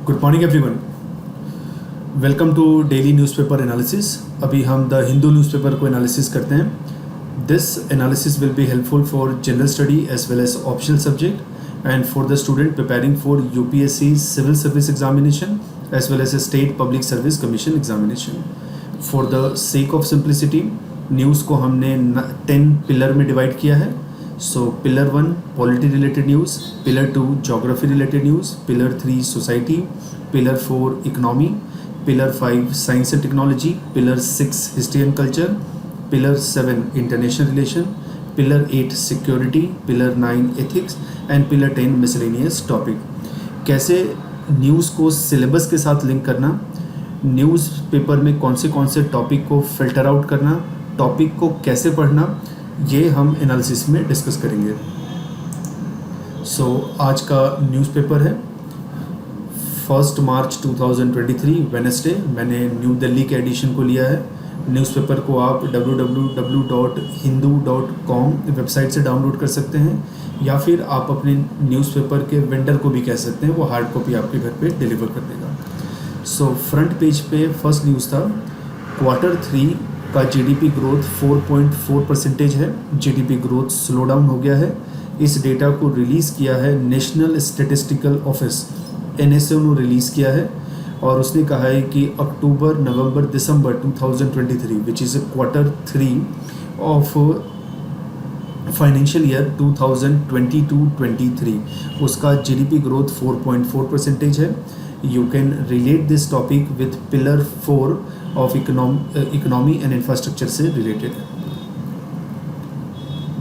Good morning everyone. Welcome to daily newspaper analysis. अभी हम the Hindu newspaper को analysis करते हैं। This analysis will be helpful for general study as well as optional subject and for the student preparing for UPSC civil service examination as well as state public service commission examination. For the sake of simplicity news को हमने 10 pillar में divide किया है। So pillar 1 polity related news, pillar 2 geography related news, pillar 3 society, pillar 4 economy, pillar 5 science and technology, pillar 6 history and culture, pillar 7 international relation, pillar 8 security, pillar 9 ethics and pillar 10 miscellaneous topic. कैसे news को syllabus के साथ link करना, news paper में कौन से topic को filter out करना, टॉपिक को कैसे पढ़ना, ये हम एनालिसिस में डिस्कस करेंगे। सो आज का न्यूज़पेपर है 1 मार्च 2023 वेडनेसडे। मैंने न्यू दिल्ली के एडिशन को लिया है। न्यूज़पेपर को आप www.hindu.com वेबसाइट से डाउनलोड कर सकते हैं या फिर आप अपने न्यूज़पेपर के वेंडर को भी कह सकते हैं, वो हार्ड कॉपी आपके घर पे डिलीवर कर देगा। सो फ्रंट पेज पे फर्स्ट न्यूज़ था Q3 का जीडीपी ग्रोथ 4.4% है। जीडीपी ग्रोथ स्लो डाउन हो गया है। इस डेटा को रिलीज़ किया है नेशनल स्टैटिस्टिकल ऑफिस NSO ने रिलीज़ किया है और उसने कहा है कि अक्टूबर नवंबर दिसंबर 2023 which is Q3 of financial year 2022-23 उसका जीडीपी ग्रोथ 4.4% है। You can relate this topic with pillar 4 of economy and infrastructure से related है।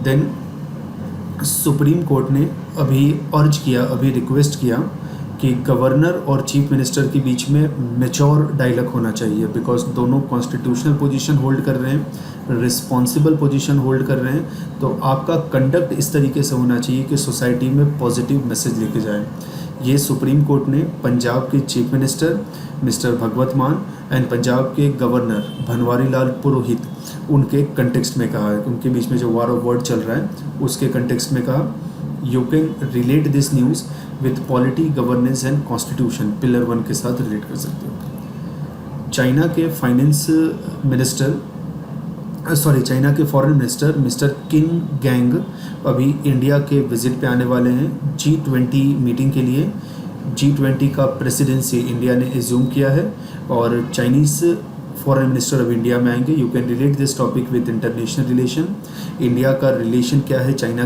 Then सुप्रीम कोर्ट ने अभी रिक्वेस्ट किया कि गवर्नर और चीफ मिनिस्टर के बीच में मैच्योर डायलॉग होना चाहिए, बिकॉज दोनों कॉन्स्टिट्यूशनल पोजीशन होल्ड कर रहे हैं, रिस्पॉन्सिबल पोजीशन होल्ड कर रहे हैं। तो आपका कंडक्ट इस तरीके से होना चाहिए कि सोसाइटी में पॉजिटिव मैसेज लेके जाए। ये सुप्रीम कोर्ट ने पंजाब के चीफ मिनिस्टर मिस्टर भगवत मान एंड पंजाब के गवर्नर बनवारी लाल पुरोहित उनके कंटेक्स्ट में कहा है। उनके बीच में जो वार ऑफ वर्ड चल रहा है उसके कंटेक्स्ट में कहा, you can relate this news with polity governance and constitution pillar 1 के साथ रिलेट कर सकते हो। चाइना के चाइना के फॉरेन मिनिस्टर मिस्टर किन गैंग अभी इंडिया के विजिट पे आने वाले हैं G20 मीटिंग के लिए। G20 का प्रेसिडेंसी इंडिया ने एज्यूम किया है और चाइनीज़ फॉरेन मिनिस्टर अब इंडिया में आएंगे। You can relate this topic with international relation. India का रिलेशन क्या है चाइना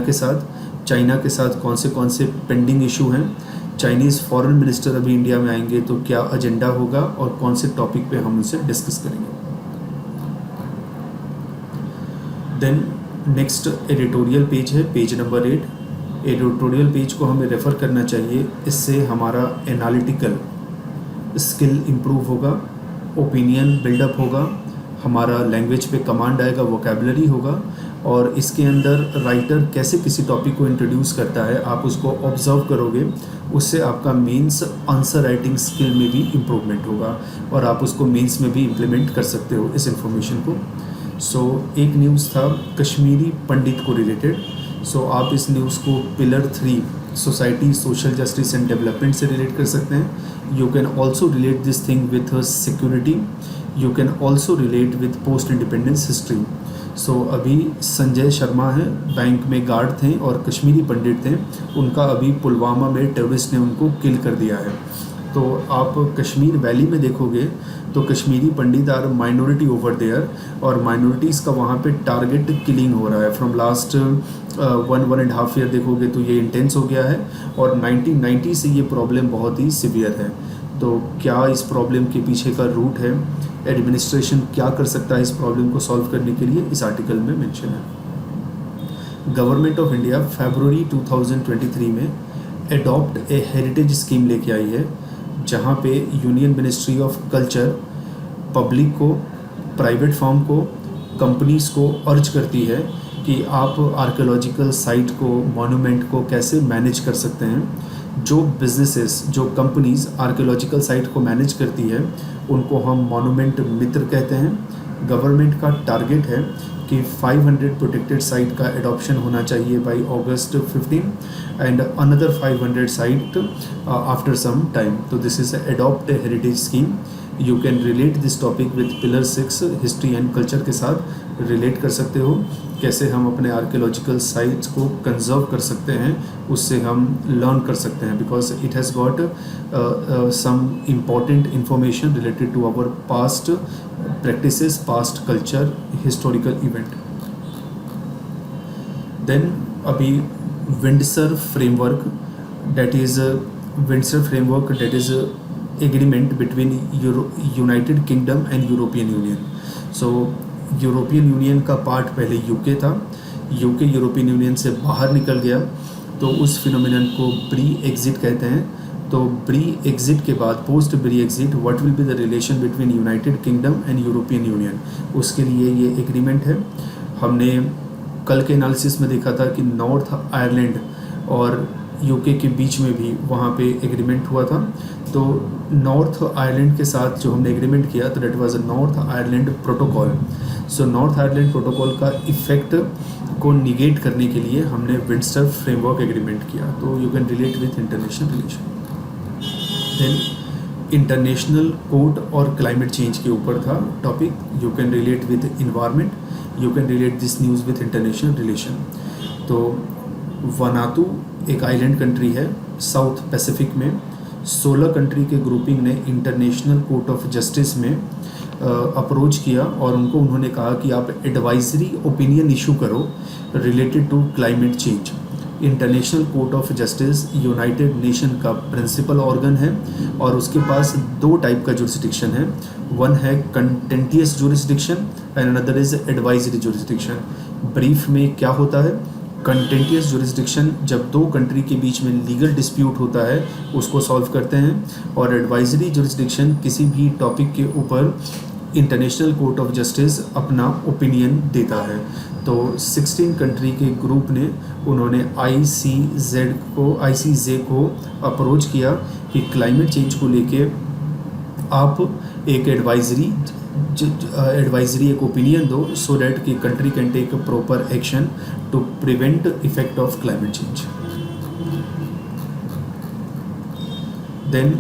के साथ कौन से पेंडिंग इशू हैं। चाइनीज़ फॉरेन मिनिस्टर अभी इंडिया में आएंगे तो क्या एजेंडा होगा और कौन से टॉपिक पे हम उनसे डिस्कस करेंगे। देन नेक्स्ट एडिटोरियल पेज है, पेज नंबर 8। एडिटोरियल पेज को हमें रेफ़र करना चाहिए, इससे हमारा एनालिटिकल स्किल इम्प्रूव होगा, ओपिनियन बिल्डअप होगा, हमारा लैंग्वेज पे कमांड आएगा, वोकैबुलरी होगा और इसके अंदर राइटर कैसे किसी टॉपिक को इंट्रोड्यूस करता है आप उसको ऑब्जर्व करोगे, उससे आपका मेंस आंसर राइटिंग स्किल में भी इम्प्रूवमेंट होगा और आप उसको मेंस में भी इम्प्लीमेंट कर सकते हो इस इन्फॉर्मेशन को। सो एक न्यूज़ था कश्मीरी पंडित को रिलेटेड। सो आप इस न्यूज़ को pillar 3 society social justice and development से रिलेट कर सकते हैं। You can also relate this thing with security. You can also relate with post independence history. So अभी संजय शर्मा हैं, बैंक में गार्ड थे और कश्मीरी पंडित थे, उनका अभी पुलवामा में टेररिस्ट ने उनको किल कर दिया है। तो आप कश्मीर वैली में देखोगे तो कश्मीरी पंडित आर माइनॉरिटी ओवर देयर और माइनॉरिटीज़ का वहाँ पे टारगेट किलिंग हो रहा है। फ्रॉम लास्ट 1.5 ईयर देखोगे तो ये इंटेंस हो गया है और 1990 से ये प्रॉब्लम बहुत ही सिवियर है। तो क्या इस प्रॉब्लम के पीछे का रूट है, एडमिनिस्ट्रेशन क्या कर सकता है इस प्रॉब्लम को सॉल्व करने के लिए, इस आर्टिकल में मेंशन है। गवर्नमेंट ऑफ इंडिया फरवरी 2023 में एडॉप्ट ए हेरिटेज स्कीम लेके आई है, जहाँ पे union ministry of culture public को, प्राइवेट फर्म को, कंपनीज़ को अर्ज करती है कि आप आर्कियोलॉजिकल साइट को, मॉन्यूमेंट को कैसे मैनेज कर सकते हैं। जो बिजनेसेस, जो कंपनीज़ आर्कियोलॉजिकल साइट को मैनेज करती है उनको हम मॉन्यूमेंट मित्र कहते हैं। गवर्नमेंट का टारगेट है कि 500 प्रोटेक्टेड साइट का एडॉप्शन होना चाहिए by August 15 and another 500 site after some time. तो this is adopt heritage scheme. You can relate this topic with pillar 6 history and culture के साथ रिलेट कर सकते हो. कैसे हम अपने आर्कियोलॉजिकल साइट्स को कंजर्व कर सकते हैं, उससे हम लर्न कर सकते हैं, because it has got some important information related to our past practices, past culture, historical event. Then अभी Windsor framework, that is agreement between United Kingdom and European Union. So European union का part पहले UK था, UK European union से बाहर निकल गया, तो उस फिनोमिनन को प्री एग्जिट कहते हैं. तो प्री एग्जिट के बाद, post pre exit, what will be the relation between United kingdom and European union, उसके लिए ये एग्रीमेंट है. हमने कल के एनालिसिस में देखा था कि नॉर्थ आयरलैंड और यूके के बीच में भी वहाँ पे एग्रीमेंट हुआ था. तो नॉर्थ आयरलैंड के साथ जो हमने एग्रीमेंट किया, तो that was a North Ireland protocol. So North Ireland protocol का इफ़ेक्ट को निगेट करने के लिए हमने विंडसर फ्रेमवर्क एग्रीमेंट किया. तो you can relate with international relation. Then international court और क्लाइमेट चेंज के ऊपर था topic. You can relate with environment, you can relate this news with international relation. तो वनातु एक आइलैंड कंट्री है South Pacific में. 16 कंट्री के grouping ने इंटरनेशनल कोर्ट ऑफ जस्टिस में अप्रोच किया और उन्होंने कहा कि आप एडवाइजरी ओपिनियन इशू करो related to climate change. International Court of Justice United Nation का प्रिंसिपल ऑर्गन है और उसके पास 2 टाइप का जुरिस्डिक्शन है. वन है contentious jurisdiction and another is advisory jurisdiction. Brief में क्या होता है, कंटेंटियस जुरिस्डिक्शन जब 2 कंट्री के बीच में लीगल डिस्प्यूट होता है उसको सॉल्व करते हैं, और एडवाइजरी जुरिस्डिक्शन किसी भी टॉपिक के ऊपर इंटरनेशनल कोर्ट ऑफ जस्टिस अपना ओपिनियन देता है. तो 16 कंट्री के ग्रुप ने उन्होंने आईसीजे को अप्रोच किया कि क्लाइमेट चेंज को लेके आप एक एडवाइजरी एक ओपिनियन दो, सो डैट कि country can take a proper action to prevent effect of climate change. Then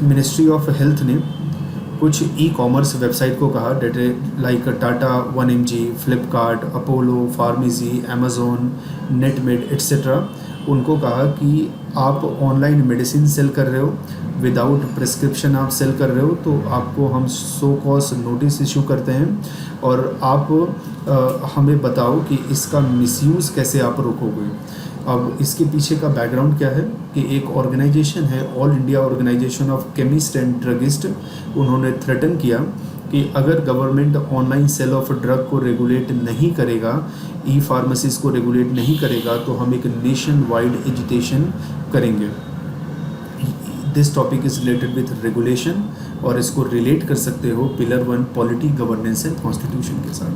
ministry of health ने कुछ ई कॉमर्स वेबसाइट को कहा, that like Tata 1mg, Flipkart, Apollo, pharmacy, Amazon, Netmed etcetera, उनको कहा कि आप ऑनलाइन मेडिसिन सेल कर रहे हो, विदाउट प्रिस्क्रिप्शन आप सेल कर रहे हो, तो आपको हम सो कॉज नोटिस इशू करते हैं और आप हमें बताओ कि इसका मिसयूज़ कैसे आप रोकोगे. अब इसके पीछे का बैकग्राउंड क्या है कि एक ऑर्गेनाइजेशन है, All India Organisation of Chemist and Druggist, उन्होंने थ्रेटन किया कि अगर government online sale of drug को रेगुलेट नहीं करेगा, ई फार्मेसीज को रेगुलेट नहीं करेगा, तो हम एक नेशन वाइड एजिटेशन करेंगे. This topic is related with regulation और इसको रिलेट कर सकते हो pillar 1 polity, governance and constitution के साथ.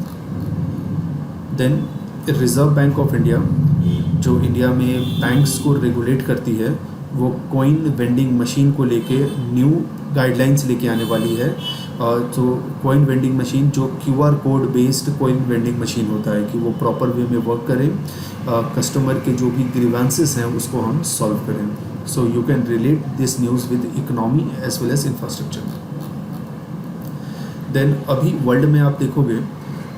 Then reserve bank of India जो इंडिया में बैंक्स को रेगुलेट करती है, वो कॉइन वेंडिंग मशीन को लेके न्यू गाइडलाइंस लेके आने वाली है. तो कॉइन वेंडिंग मशीन जो QR code based coin vending machine होता है कि वो प्रॉपर वे में वर्क करें, कस्टमर के जो भी ग्रीवेंसेस हैं उसको हम सॉल्व करें. So you can relate this news with economy as well as infrastructure. Then अभी वर्ल्ड में आप देखोगे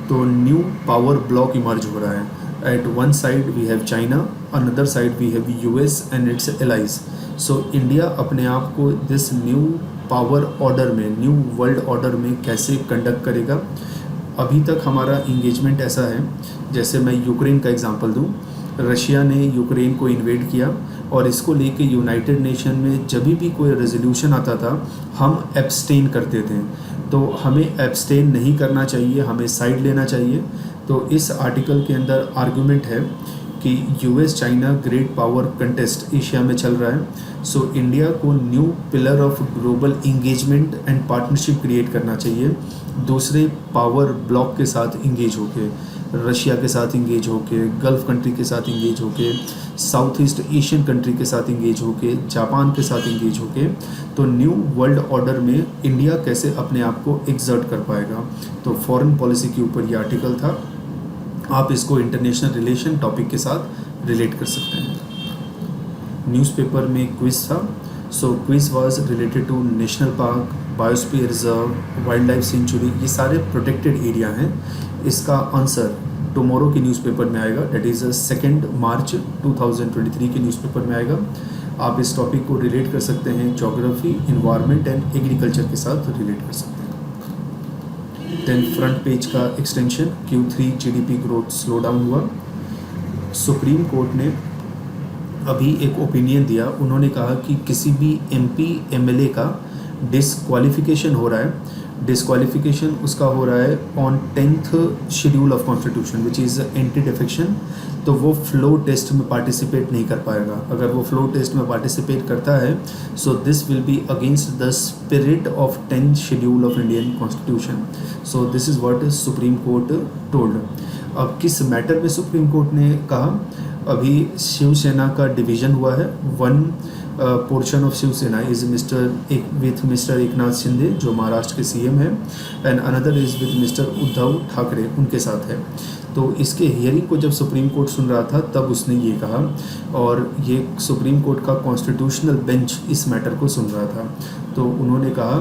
तो न्यू पावर ब्लॉक इमर्ज हो रहा है. At one side we have China, another side we have US and its allies. So India अपने आप को this new power order में, new world order में कैसे कंडक्ट करेगा. अभी तक हमारा इंगेजमेंट ऐसा है, जैसे मैं यूक्रेन का एग्जांपल दूं, रशिया ने यूक्रेन को इन्वेड किया और इसको लेके यूनाइटेड नेशन में जब भी कोई रेजोल्यूशन आता था हम एब्सटेन करते थे. तो हमें एब्सटेन नहीं करना चाहिए, हमें साइड लेना चाहिए. तो इस आर्टिकल के अंदर आर्गुमेंट है कि US China great power contest Asia में चल रहा है. सो इंडिया को new pillar of global engagement and partnership create करना चाहिए दूसरे पावर ब्लॉक के साथ इंगेज होके. रशिया के साथ इंगेज होके, गल्फ़ कंट्री के साथ इंगेज होके, साउथ ईस्ट एशियन कंट्री के साथ इंगेज होके, जापान के साथ इंगेज होके, तो न्यू वर्ल्ड ऑर्डर में इंडिया कैसे अपने आप को एग्जर्ट कर पाएगा। तो फॉरेन पॉलिसी के ऊपर ये आर्टिकल था। आप इसको इंटरनेशनल रिलेशन टॉपिक के साथ रिलेट कर सकते हैं। न्यूज़पेपर में क्विज था। So quiz was related to national park, biosphere reserve, wildlife sanctuary, ये सारे प्रोटेक्टेड एरिया हैं। इसका आंसर टुमारो के न्यूज़पेपर में आएगा, डेट इज़ 2 मार्च 2023 के न्यूज़पेपर में आएगा। आप इस टॉपिक को रिलेट कर सकते हैं ज्योग्राफी, इन्वायरमेंट एंड एग्रीकल्चर के साथ रिलेट कर सकते हैं। देन फ्रंट पेज का extension, Q3 GDP growth slow down हुआ। सुप्रीम कोर्ट ने अभी एक ओपिनियन दिया। उन्होंने कहा कि किसी भी MP MLA का डिसक्वालिफिकेशन हो रहा है, डिसक्वालिफिकेशन उसका हो रहा है on 10th schedule of constitution which is anti defection, तो वो फ्लो टेस्ट में पार्टिसिपेट नहीं कर पाएगा। अगर वो फ्लो टेस्ट में पार्टिसिपेट करता है, so this will be against the spirit of 10th schedule of Indian constitution. So this is what supreme court told. अब किस मैटर में सुप्रीम कोर्ट ने कहा? अभी शिवसेना का डिवीज़न हुआ है। One portion of Shiv Sena is mister Eknath Shinde जो महाराष्ट्र के CM हैं, and another is with mister Uddhav Thackeray, उनके साथ है। तो इसके हियरिंग को जब सुप्रीम कोर्ट सुन रहा था तब उसने ये कहा, और ये सुप्रीम कोर्ट का कॉन्स्टिट्यूशनल बेंच इस मैटर को सुन रहा था। तो उन्होंने कहा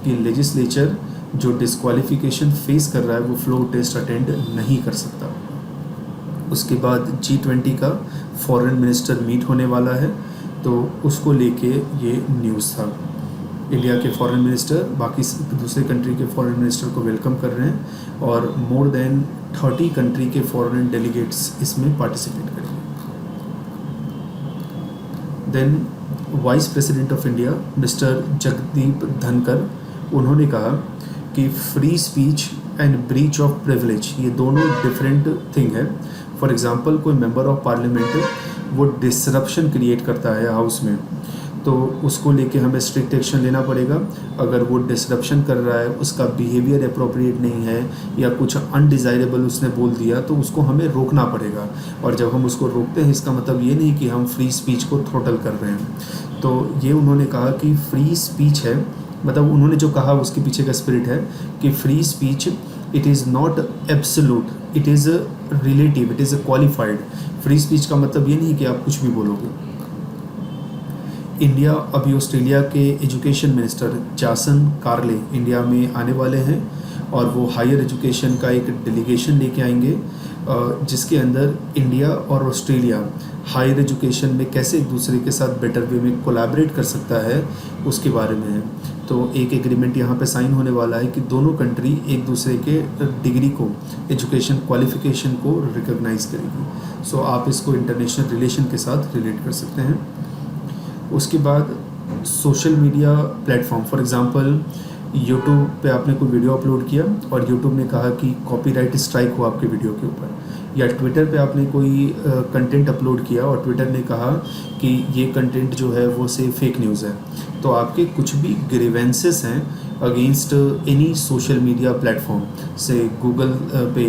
कि लेजिस्लेचर जो डिस्क्वालिफिकेशन फेस कर रहा है वो फ्लो टेस्ट अटेंड नहीं कर सकता। उसके बाद G20 का फॉरेन मिनिस्टर मीट होने वाला है, तो उसको लेके ये न्यूज़ था। इंडिया के फॉरेन मिनिस्टर बाकी दूसरे कंट्री के फॉरेन मिनिस्टर को वेलकम कर रहे हैं, और मोर देन 30 कंट्री के फॉरेन डेलीगेट्स इसमें पार्टिसिपेट करेंगे। Then vice president of India mister Jagdeep Dhankhar, उन्होंने कहा कि free speech and breach of privilege ये दोनों डिफरेंट थिंग है। फॉर एग्जांपल कोई मेंबर ऑफ पार्लियामेंट वो डिसरप्शन क्रिएट करता है हाउस में, तो उसको लेके हमें स्ट्रिक्ट एक्शन लेना पड़ेगा। अगर वो डिसरप्शन कर रहा है, उसका बिहेवियर अप्रोप्रिएट नहीं है, या कुछ अनडिज़ायरेबल उसने बोल दिया, तो उसको हमें रोकना पड़ेगा। और जब हम उसको रोकते हैं, इसका मतलब ये नहीं कि हम फ्री स्पीच को थ्रोटल कर रहे हैं। तो ये उन्होंने कहा कि फ्री स्पीच है, मतलब उन्होंने जो कहा उसके पीछे का स्पिरिट है कि free speech it is not absolute, it is relative, it is qualified. Free speech का मतलब ये नहीं कि आप कुछ भी बोलोगे। इंडिया अभी ऑस्ट्रेलिया के एजुकेशन मिनिस्टर जासन कार्ले इंडिया में आने वाले हैं, और वो हायर एजुकेशन का एक डेलीगेशन लेके आएंगे, जिसके अंदर इंडिया और ऑस्ट्रेलिया हायर एजुकेशन में कैसे एक दूसरे के साथ बेटर वे में कोलैबोरेट कर सकता है उसके बारे में है। तो एक एग्रीमेंट यहाँ पे साइन होने वाला है कि दोनों कंट्री एक दूसरे के डिग्री को, एजुकेशन क्वालिफिकेशन को रिकॉग्नाइज़ करेगी। सो आप इसको इंटरनेशनल रिलेशन के साथ रिलेट कर सकते हैं। उसके बाद social media platform, for example YouTube पे आपने कोई वीडियो अपलोड किया और यूट्यूब ने कहा कि कॉपीराइट स्ट्राइक हो आपके वीडियो के ऊपर, या ट्विटर पे आपने कोई कंटेंट अपलोड किया और ट्विटर ने कहा कि ये कंटेंट जो है वो से फेक न्यूज़ है, तो आपके कुछ भी ग्रीवेंसेस हैं against any social media platform, से गूगल पे,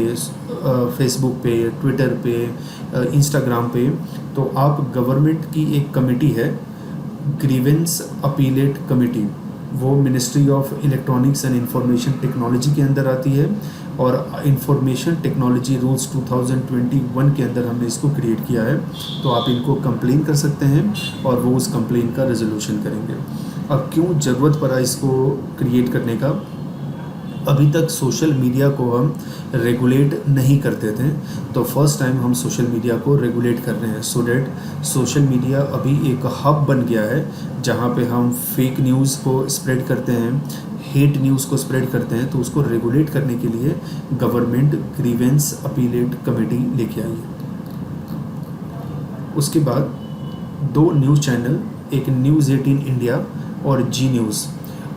फेसबुक पे, ट्विटर पे, इंस्टाग्राम पे, तो आप गवर्नमेंट की एक कमेटी है ग्रीवेंस अपीलेट कमेटी, वो ministry of electronics and information technology के अंदर आती है, और इंफॉर्मेशन टेक्नोलॉजी रूल्स 2021 के अंदर हमने इसको क्रिएट किया है। तो आप इनको कंप्लेन कर सकते हैं और वो उस कंप्लेन का रेजोल्यूशन करेंगे। अब क्यों ज़रूरत पड़ा इसको क्रिएट करने का? अभी तक सोशल मीडिया को हम रेगुलेट नहीं करते थे, तो फर्स्ट टाइम हम सोशल मीडिया को रेगुलेट कर रहे हैं, सो डैट सोशल मीडिया अभी एक हब बन गया है जहाँ पे हम फेक न्यूज़ को स्प्रेड करते हैं, हेट न्यूज़ को स्प्रेड करते हैं। तो उसको रेगुलेट करने के लिए गवर्नमेंट ग्रीवेंस अपीलेट कमेटी लेके आई है। उसके बाद 2 न्यूज़ चैनल, एक न्यूज़ 18 इंडिया और जी न्यूज़,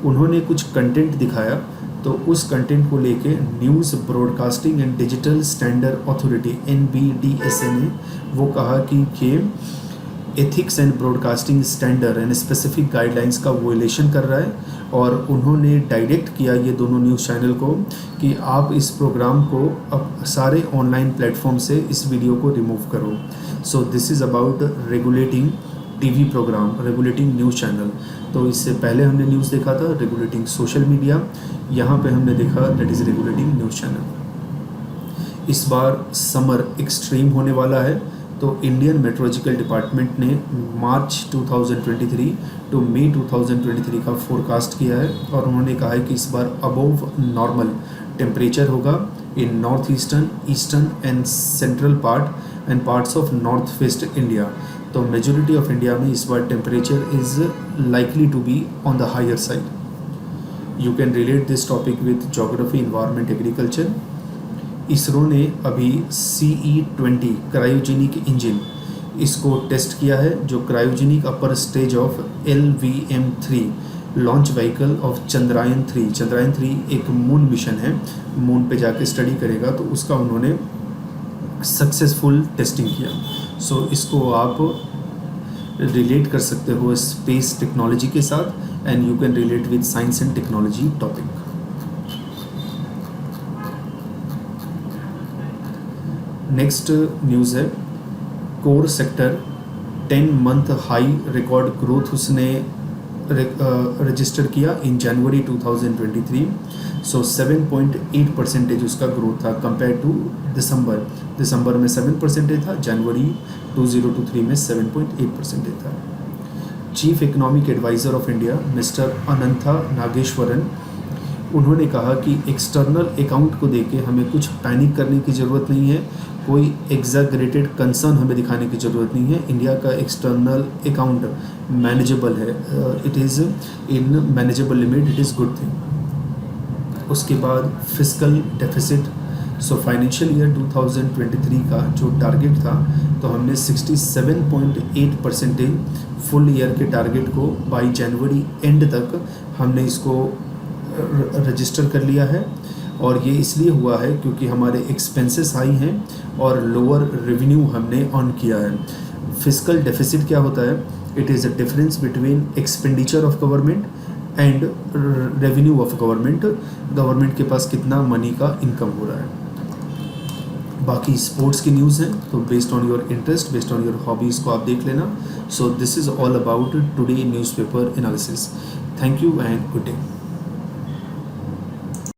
उन्होंने कुछ कंटेंट दिखाया, तो उस कंटेंट को लेके news broadcasting and digital standard authority NBDSA ने वो कहा कि ethics and broadcasting standard and specific guidelines का वोलेशन कर रहा है, और उन्होंने डायरेक्ट किया ये दोनों न्यूज़ चैनल को कि आप इस प्रोग्राम को अब सारे ऑनलाइन प्लेटफॉर्म से इस वीडियो को रिमूव करो। So this is about regulating TV program, regulating news channel. तो इससे पहले हमने न्यूज़ देखा था रेगुलेटिंग सोशल मीडिया, यहाँ पे हमने देखा that is regulating news channel. इस बार समर एक्सट्रीम होने वाला है, तो इंडियन मेट्रोलॉजिकल डिपार्टमेंट ने मार्च 2023 टू मई 2023 का फोरकास्ट किया है, और उन्होंने कहा है कि इस बार अबोव नॉर्मल टेम्परेचर होगा in north eastern, eastern and central part and parts of north west India. तो मेजोरिटी ऑफ इंडिया में इस बार temperature is likely to be on the higher side. You can relate this topic with geography, environment, agriculture. ISRO ने अभी CE-20 cryogenic engine इसको test किया है, जो cryogenic upper stage of LVM-3 launch vehicle of Chandrayaan-3. Chandrayaan-3 एक मून मिशन है, moon पे जाके स्टडी करेगा, तो उसका उन्होंने सक्सेसफुल टेस्टिंग किया। सो इसको आप रिलेट कर सकते हो स्पेस टेक्नोलॉजी के साथ, and you can relate with science and technology topic. Next news है core sector 10 month high record growth उसने रजिस्टर किया इन जनवरी 2023। सो 7.8% उसका ग्रोथ था कंपेयर टू दिसंबर में 7% था, जनवरी 2023 में 7.8% था। Chief economic adviser of India mister Anantha Nageswaran, उन्होंने कहा कि एक्सटर्नल अकाउंट को देके हमें कुछ पैनिक करने की ज़रूरत नहीं है, कोई एग्जैगरेटेड कंसर्न हमें दिखाने की ज़रूरत नहीं है। इंडिया का एक्सटर्नल अकाउंट मैनेजेबल है, it is in manageable limit, it is good thing. उसके बाद fiscal deficit, so financial year 2023 का जो टारगेट था, तो हमने 67.8% फुल ईयर के टारगेट को बाई जनवरी एंड तक हमने इसको रजिस्टर कर लिया है, और ये इसलिए हुआ है क्योंकि हमारे एक्सपेंसेस हाई हैं और लोअर रेवेन्यू हमने अर्न किया है। फिस्कल डेफिसिट क्या होता है? It is a difference between expenditure of government and revenue of government. Government के पास कितना मनी का इनकम हो रहा है। बाकी स्पोर्ट्स की न्यूज़ है, तो based on your interest, based on your hobbies को आप देख लेना। सो this is all about today newspaper analysis. Thank you and good day.